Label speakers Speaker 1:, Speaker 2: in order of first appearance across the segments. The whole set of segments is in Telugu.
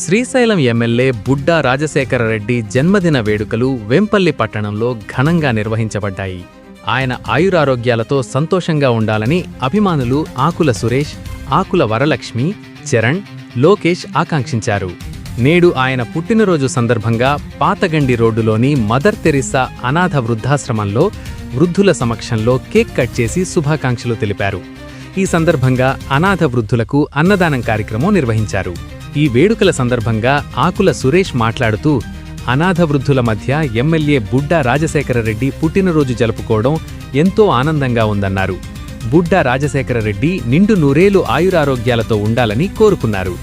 Speaker 1: శ్రీశైలం ఎమ్మెల్యే బుడ్డా రాజశేఖర రెడ్డి జన్మదిన వేడుకలు వెంపల్లి పట్టణంలో ఘనంగా నిర్వహించబడ్డాయి. ఆయన ఆయురారోగ్యాలతో సంతోషంగా ఉండాలని అభిమానులు ఆకుల సురేష్, ఆకుల వరలక్ష్మి, చరణ్, లోకేష్ ఆకాంక్షించారు. నేడు ఆయన పుట్టినరోజు సందర్భంగా పాతగండి రోడ్డులోని మదర్ తెరిసా అనాథ వృద్ధాశ్రమంలో వృద్ధుల సమక్షంలో కేక్ కట్ చేసి శుభాకాంక్షలు తెలిపారు. ఈ సందర్భంగా అనాథ వృద్ధులకు అన్నదానం కార్యక్రమం నిర్వహించారు. ఈ వేడుకల సందర్భంగా ఆకుల సురేష్ మాట్లాడుతూ, అనాథ వృద్ధుల మధ్య ఎమ్మెల్యే బుడ్డా రాజశేఖర రెడ్డి పుట్టినరోజు జరుపుకోవడం ఎంతో ఆనందంగా ఉందన్నారు. బుడ్డా రాజశేఖర రెడ్డి నిండు నూరేలు ఆయురారోగ్యాలతో ఉండాలని కోరుకున్నారు.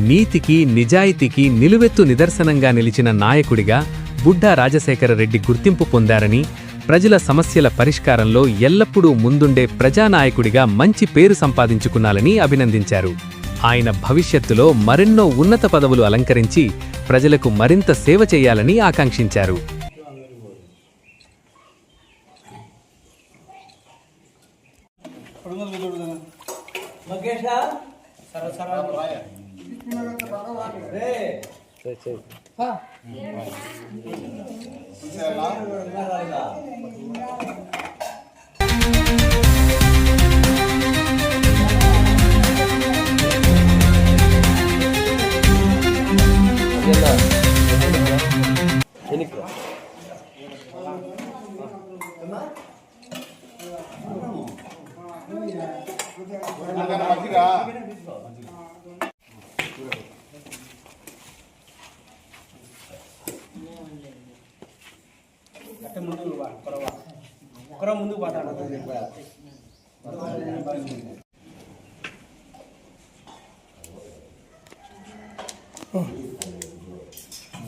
Speaker 1: నీతికి, నిజాయితీకి నిలువెత్తు నిదర్శనంగా నిలిచిన నాయకుడిగా బుడ్డా రాజశేఖర రెడ్డి గుర్తింపు పొందారని, ప్రజల సమస్యల పరిష్కారంలో ఎల్లప్పుడూ ముందుండే ప్రజానాయకుడిగా మంచి పేరు సంపాదించుకున్నాలని అభినందించారు. ఆయన భవిష్యత్తులో మరెన్నో ఉన్నత పదవులు అలంకరించి ప్రజలకు మరింత సేవ చేయాలని ఆకాంక్షించారు.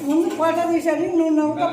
Speaker 2: ముందు పాట తీసాను నువ్వు నవ్వుతా.